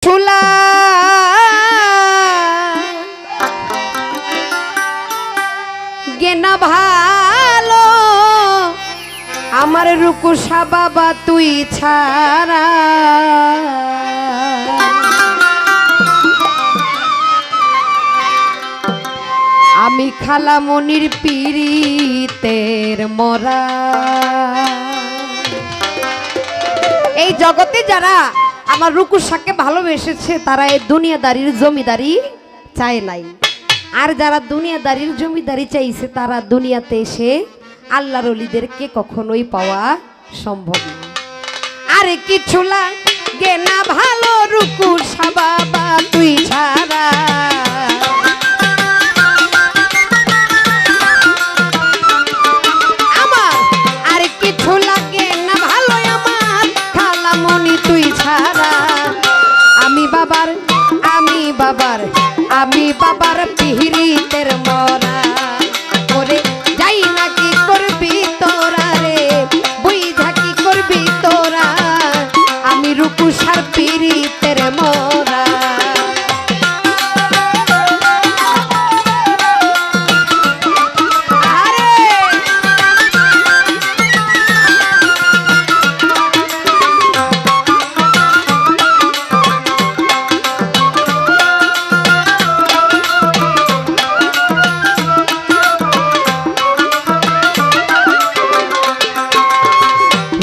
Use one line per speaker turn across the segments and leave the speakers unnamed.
চুলা গেনা ভালো আমার রুকুসা বাবা তুই ছাড়া আমি খালামনির পীড়িতের মরা। এই জগতে যারা আমার রুকুসাকে ভালোবেসেছে তারা এই দুনিয়াদারির জমিদারি চায় নাই, আর যারা দুনিয়াদারির জমিদারি চাইছে তারা দুনিয়াতে এসে আল্লাহর ওলিদেরকে কখনোই পাওয়া সম্ভব না। আরে কিছু লাগে না ভালো রুকুসা বাবা তুই ছাড়া আমার, আর কিছু লাগে না ভালো আমার খালামনি তুই ছাড়া। আমি বাবার পিহিরিতের মরা করে যাই না কি করবি তোরা রে বুঝা কি করবি তোরা, আমি রুকুসার পিরিতের মরা।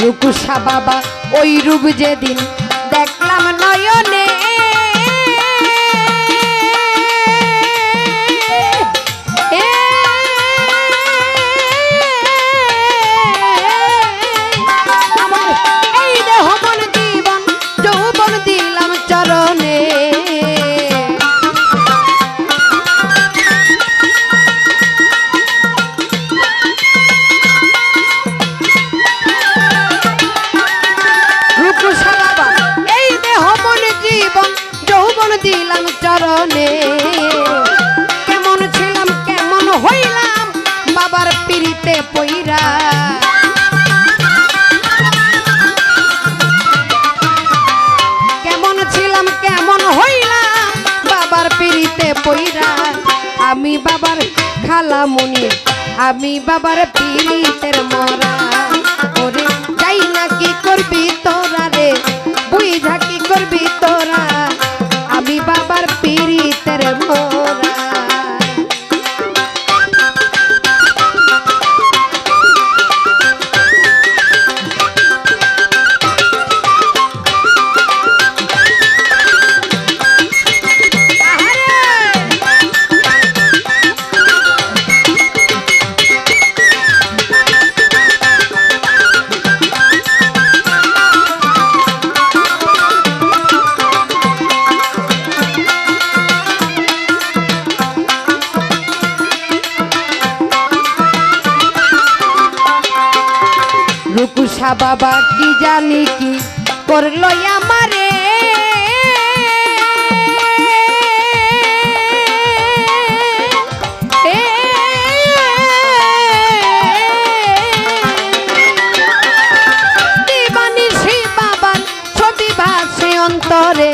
রুকুসা বাবা ওই রূপ যেদিন দেখলাম নয়নে আমার এই দেহ মন জীবন যৌবন দিলাম চরণে। দিলাম চরণে কেমন ছিলাম কেমন হইলাম বাবার পিড়িতে পইরা, কেমন ছিলাম কেমন হইলাম বাবার পিড়িতে পইরা। আমি বাবার খালামনি আমি বাবার পিড়িতের মরা ওরে যাই না কি করবি তোরা রে বুঝা কি করবি তোরা, আমি বাবার পিরিতের মোরা। রুকুসা বাবা কি জানি কি করলো আমারে দিবানিশি বাবার ছবি ভাসে অন্তরে।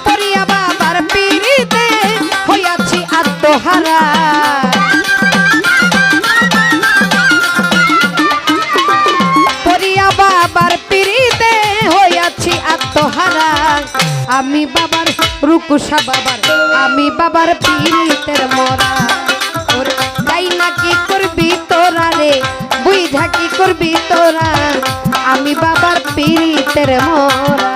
পরিয়া বাবার পিড়িতে হইয়াছি আত্মহারা, পরিয়া বাবার পিড়িতে হইয়াছি আত্মহারা। আমি বাবার রুকুসা বাবার আমি বাবার পিড়িতের মরা ওরে যাই না কি করবি তোরা রে বুঝা কি করবি তোরা, আমি বাবার পিড়িতের মরা।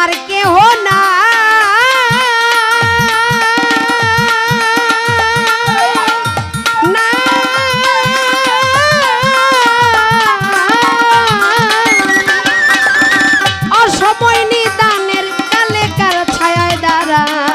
আর কেহ না অসময় নিদানের কালে কার ছায়ায় দাঁড়ায়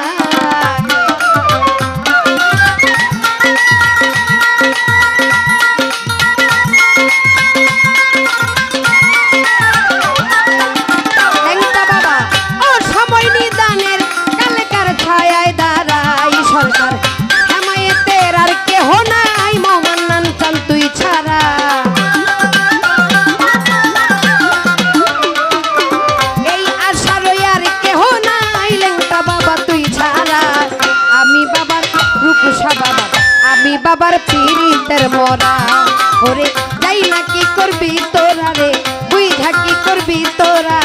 আমি বাবার পীড়িতের মরা ওরে যাই না কি করবি তোরা রে বুঝা কি করবি তোরা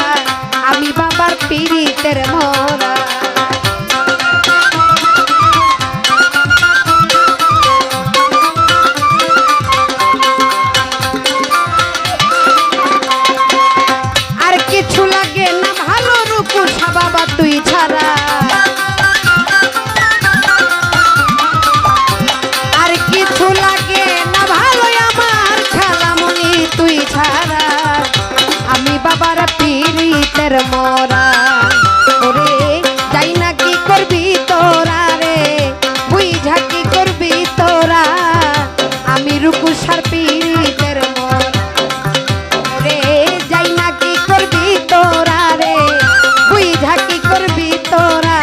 আমি বাবার পীড়িতের মরা আর কিছু লাগে না ভালো রূপসা বাবা তুই ছাড়া বাবার পীড়িতের মরা ওরে যাই না কি করবি তোরা রে বুঝা কি করবি তোরা আমি রূপসার পীড়িতের মরা ওরে যাই না কি করবি তোরা রে বুঝা কি করবি তোরা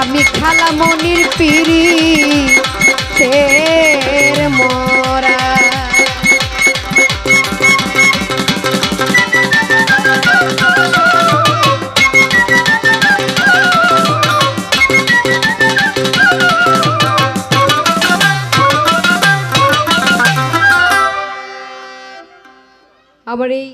আমি খালামণির পীড়িতের মরা আবার এই